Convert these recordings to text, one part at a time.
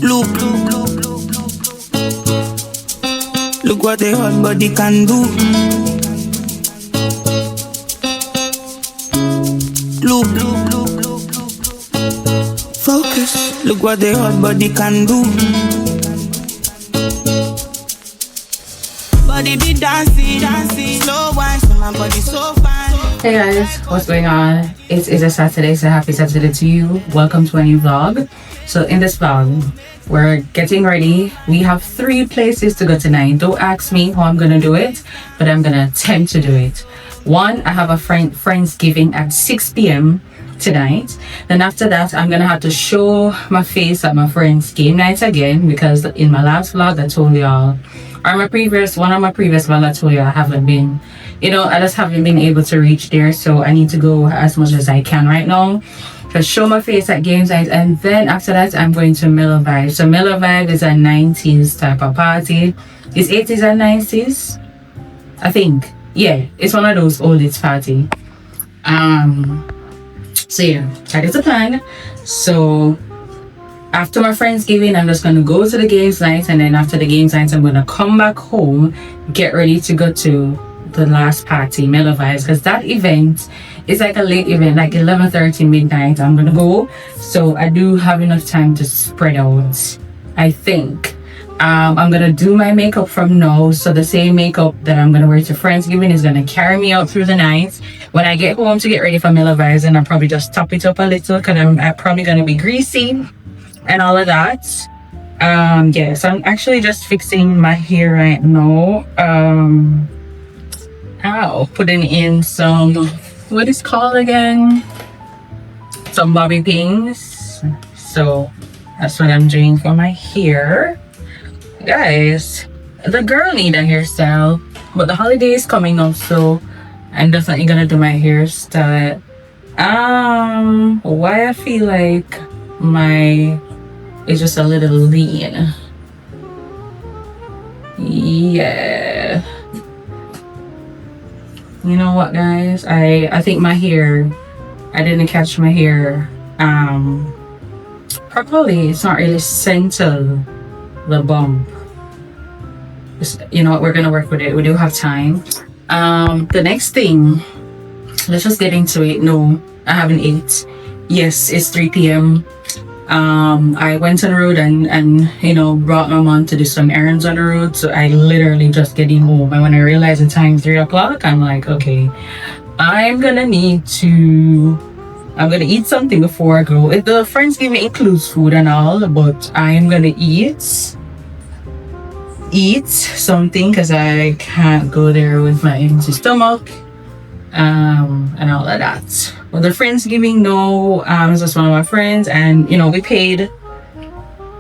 Look, look what the hot body can do. Look, focus. Look what the hot body can do. Body be dancing, slow wine, so my body so fine. Hey guys, what's going on? It is a Saturday, so happy Saturday to you. Welcome to a new vlog. So in this vlog, we're getting ready. We have 3 places to go tonight. Don't ask me how I'm gonna do it, but I'm gonna attempt to do it. 1, I have a Friendsgiving at 6 p.m. tonight. Then after that, I'm gonna have to show my face at my friend's game night again, because in my last vlog I told y'all, or one of my previous vlogs I told you I haven't been, I just haven't been able to reach there, so I need to go as much as I can right now to show my face at games night. And then after that, I'm going to Miller Vibe. So Miller Vibe is a 90s type of party. It's 80s and 90s, I think. Yeah, it's one of those oldest party. So yeah, that is the plan. So after my Friendsgiving, I'm just gonna go to the games night, and then after the games night, I'm gonna come back home, get ready to go to the last party, Miller Vibes, because that event is like a late event, like 11:30 midnight. I'm gonna go, so I do have enough time to spread out, I think. I'm gonna do my makeup from now, so the same makeup that I'm gonna wear to Friendsgiving is gonna carry me out through the night. When I get home to get ready for Miller Vibes, and I'll probably just top it up a little, because I'm probably gonna be greasy and all of that. Yeah, so I'm actually just fixing my hair right now. Putting in some, what is called again? Some bobby pins. So that's what I'm doing for my hair. Guys, the girl need a hairstyle, but the holiday is coming up, so I'm definitely gonna do my hairstyle. Why I feel like it's just a little lean. Yeah. You know what, guys? I think my hair, I didn't catch my hair properly. It's not really centered the bump. You know what, we're gonna work with it. We do have time. The next thing, let's just get into it. No, I haven't ate. Yes, it's 3 p.m. I went on the road and brought my mom to do some errands on the road, so I literally just getting home, and when I realized the time 3 o'clock, I'm like, okay, I'm gonna eat something before I go. The Friendsgiving includes food and all, but I'm gonna eat something, because I can't go there with my empty stomach and all of that. Well, the Friendsgiving, it's just one of my friends, and we paid.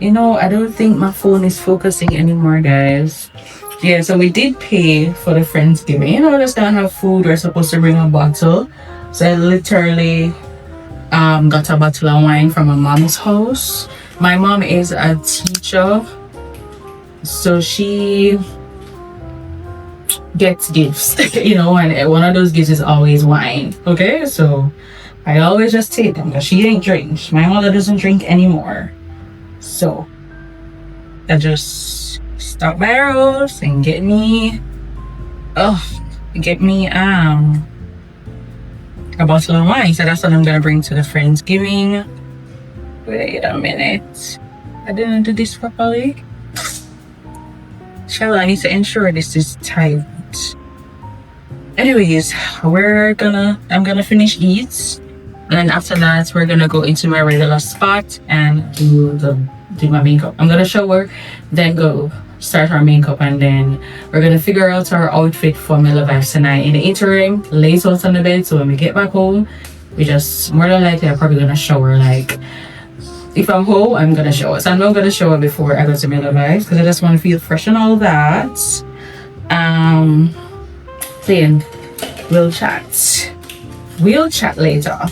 I don't think my phone is focusing anymore, guys. Yeah, so we did pay for the Friendsgiving. Just don't have food. We're supposed to bring a bottle, so I literally got a bottle of wine from my mom's house. My mom is a teacher, so she gets gifts, and one of those gifts is always wine. Okay, so I always just take them, because she ain't drink. My mother doesn't drink anymore, so I just stop by her house and get me a bottle of wine. So that's what I'm gonna bring to the Friendsgiving. Wait a minute, I didn't do this properly. Shall I need to ensure this is tight. Anyways, I'm gonna finish eat, and then after that we're gonna go into my regular spot and do my makeup. I'm gonna shower, then go start our makeup, and then we're gonna figure out our outfit for Miller Vibes tonight. In the interim, lays out on the bed, so when we get back home, we just more than likely are probably gonna shower. Like, if I'm home, I'm gonna shower. So I'm not gonna shower before I go to Miller Vibes, because I just want to feel fresh and all that. Then we'll chat later.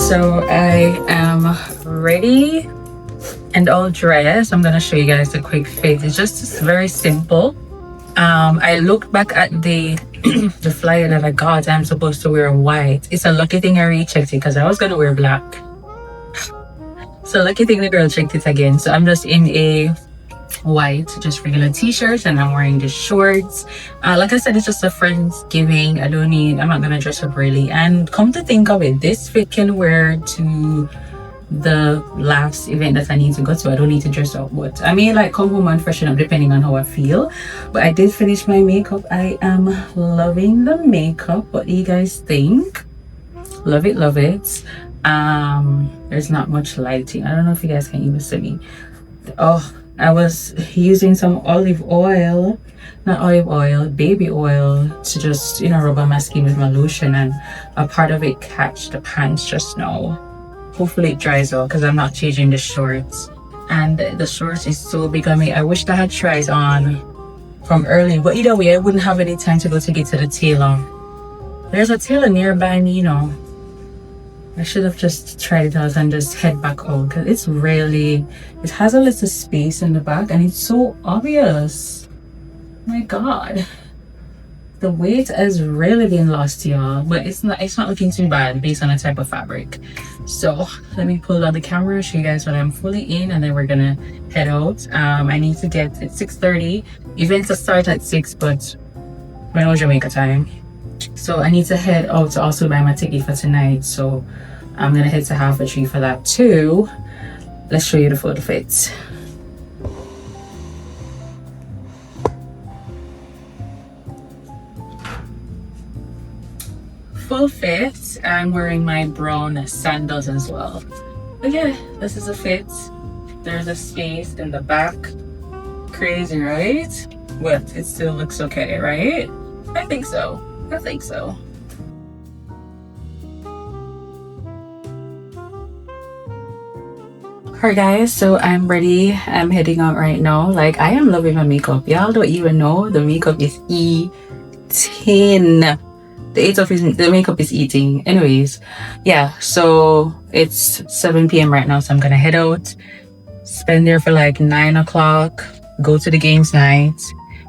So I am ready and all dressed. I'm gonna show you guys a quick fit. It's just very simple. I looked back at the the flyer that I got. I'm supposed to wear white. It's a lucky thing I rechecked it because I was gonna wear black. So lucky thing the girl checked it again. So I'm just in a white, just regular t-shirt, and I'm wearing the shorts. Like I said, it's just a Friendsgiving. I'm not gonna dress up really. And come to think of it, this fit can wear to the last event that I need to go to. I don't need to dress up, but I may like come home and freshen up depending on how I feel. But I did finish my makeup. I am loving the makeup. What do you guys think? Love it, love it. There's not much lighting. I don't know if you guys can even see me. Oh, I was using some baby oil to just, rub on my skin with my lotion, and a part of it catch the pants just now. Hopefully it dries out because I'm not changing the shorts, and the shorts is so big on me. I wish I had tried on from early, but either way I wouldn't have any time to go to get to the tailor. There's a tailor nearby me, I should have just tried it out and just head back out because it has a little space in the back and it's so obvious. My god, the weight has really been lost, y'all, but it's not looking too bad based on the type of fabric. So let me pull out the camera, show you guys when I'm fully in, and then we're gonna head out. I need to get at 6:30. Events start at 6, but when was Jamaica time? So I need to head out to also buy my ticket for tonight. So I'm gonna head to Half a Tree for that too. Let's show you the photo fits. Full fit. I'm wearing my brown sandals as well. But yeah, this is a fit. There's a space in the back. Crazy, right? But it still looks okay, right? I think so. Alright guys, so I'm ready. I'm heading out right now. Like, I am loving my makeup. Y'all don't even know the makeup is eating. The makeup is eating. Anyways, yeah, so it's 7 p.m. right now, so I'm gonna head out, spend there for like 9 o'clock, go to the games night,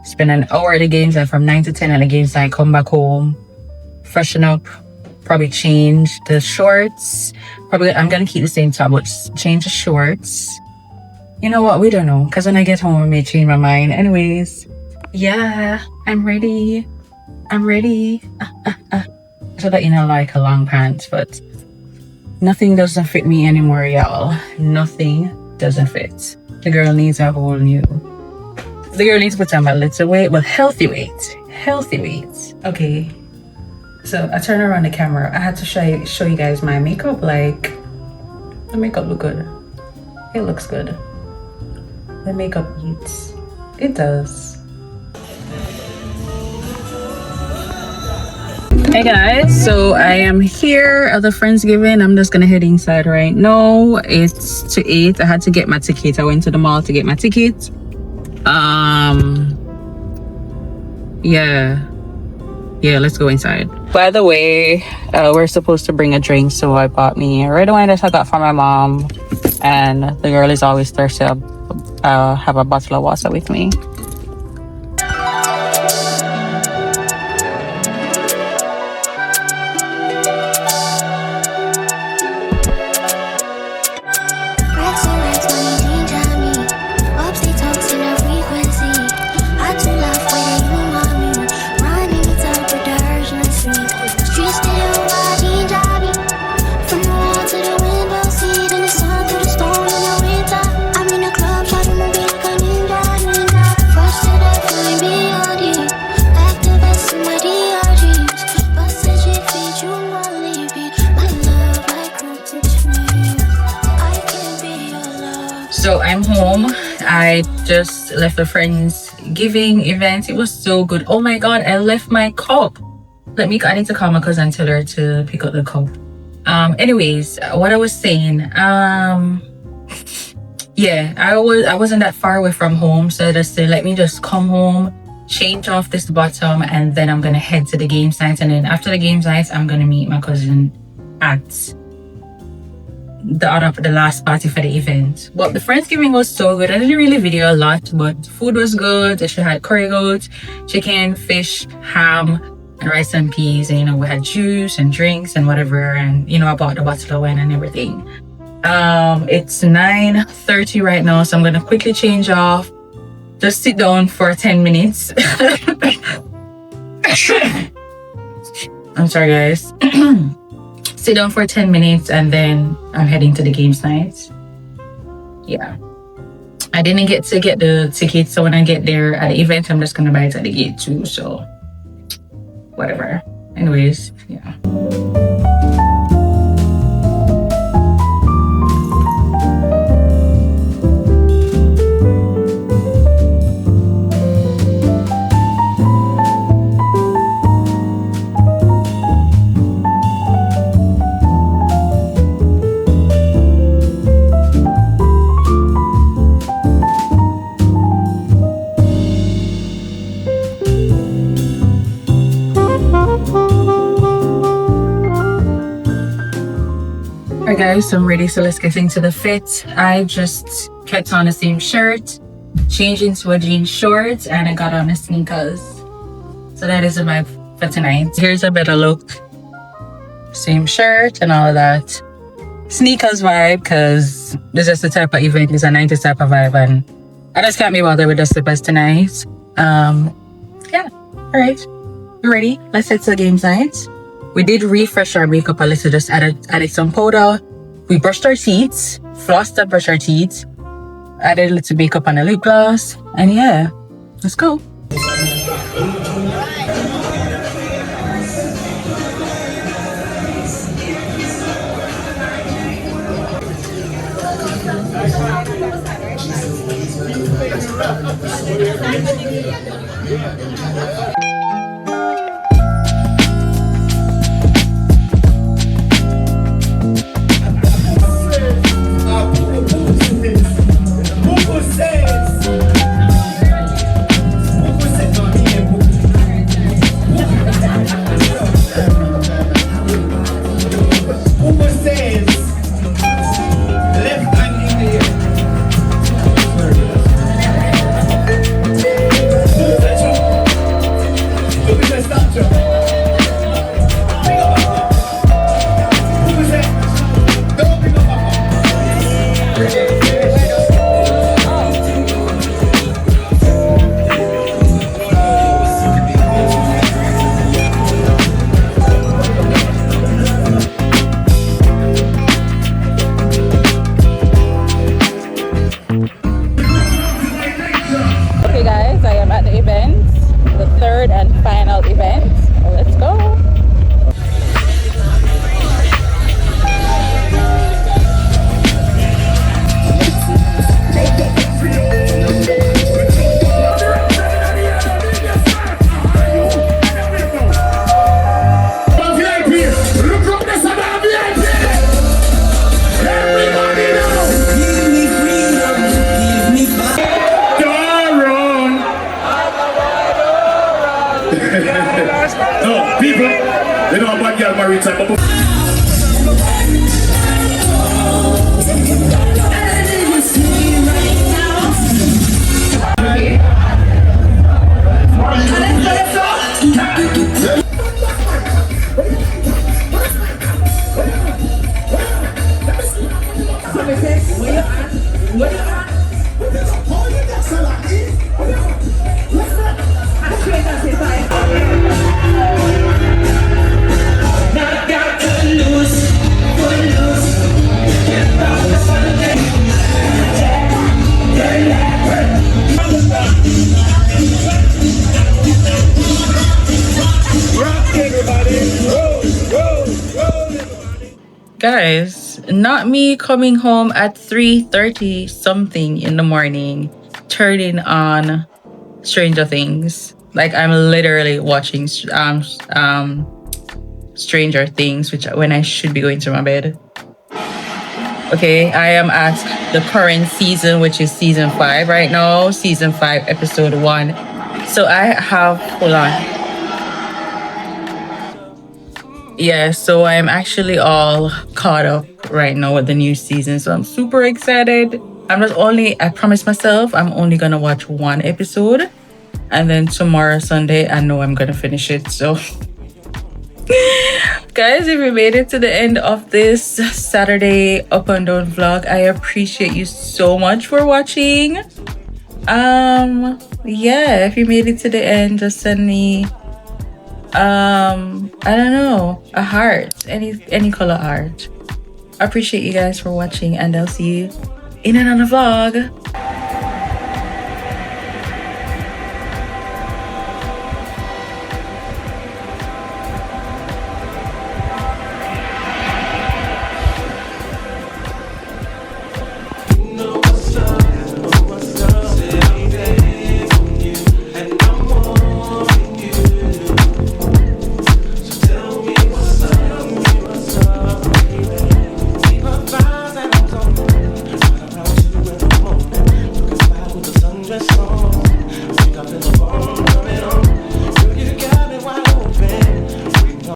spend an hour at the games night from 9 to 10 at the games night, come back home, freshen up, probably change the shorts. Probably I'm gonna keep the same top, but change the shorts. You know what, we don't know, because when I get home I may change my mind. Anyways, yeah, I'm ready. So that like a long pants, but nothing doesn't fit me anymore, y'all. Nothing doesn't fit. The girl needs to put on a little weight, but healthy weight. Okay, so I turn around the camera. I had to show you guys my makeup. Like, the makeup look good. It looks good. The makeup eats. It does. Hey guys, so I am here at the Friendsgiving. I'm just gonna head inside right now. It's to 8. I had to get my ticket. I went to the mall to get my ticket. Yeah, let's go inside. By the way, we're supposed to bring a drink, so I bought me a red wine that I got from my mom, and the girl is always thirsty. I'll have a bottle of water with me. So I'm home. I just left a Friendsgiving event. It was so good. Oh my god, I left my cup. I need to call my cousin and tell her to pick up the cup. Anyways, what I was saying, yeah, I wasn't that far away from home, so I just said, let me just come home, change off this bottom, and then I'm gonna head to the game site. And then after the game site, I'm gonna meet my cousin at the last party for the event. But the Friendsgiving was so good. I didn't really video a lot, but food was good. She had curry goat, chicken, fish, ham, and rice and peas. And, you know, we had juice and drinks and whatever. And, you know, I bought the bottle of wine and everything. It's 9:30 right now, so I'm gonna quickly change off. Just sit down for 10 minutes. I'm sorry, guys. Sit down for 10 minutes and then I'm heading to the games night. Yeah. I didn't get to get the tickets, so when I get there at the event, I'm just gonna buy it at the gate too, so whatever. Anyways, yeah. Alright guys, so I'm ready, so let's get into the fit. I just kept on the same shirt, changed into a jean short, and I got on the sneakers. So that is a vibe for tonight. Here's a better look. Same shirt and all of that. Sneakers vibe, because this is the type of event, it's a 90s type of vibe, and I just can't be bothered with the slippers tonight. Yeah, alright. You ready? Let's head to the games night. We did refresh our makeup a little, just added some powder. We brushed our teeth, flossed and brushed our teeth, added a little makeup and a lip gloss, and yeah, let's go. No, people, they know about girl married time. Guys, not me coming home at 3:30 something in the morning, turning on Stranger Things. Like I'm literally watching Stranger Things, which when I should be going to my bed. Okay, I am at the current season, which is season 5 right now, season 5, episode 1. So I have, hold on. Yeah, so I'm actually all caught up right now with the new season. So I'm super excited. I promised myself I'm only gonna watch one episode. And then tomorrow, Sunday, I know I'm gonna finish it. So guys, if you made it to the end of this Saturday up and down vlog, I appreciate you so much for watching. Yeah, if you made it to the end, just send me I don't know, a heart, any color heart. I appreciate you guys for watching, and I'll see you in another vlog.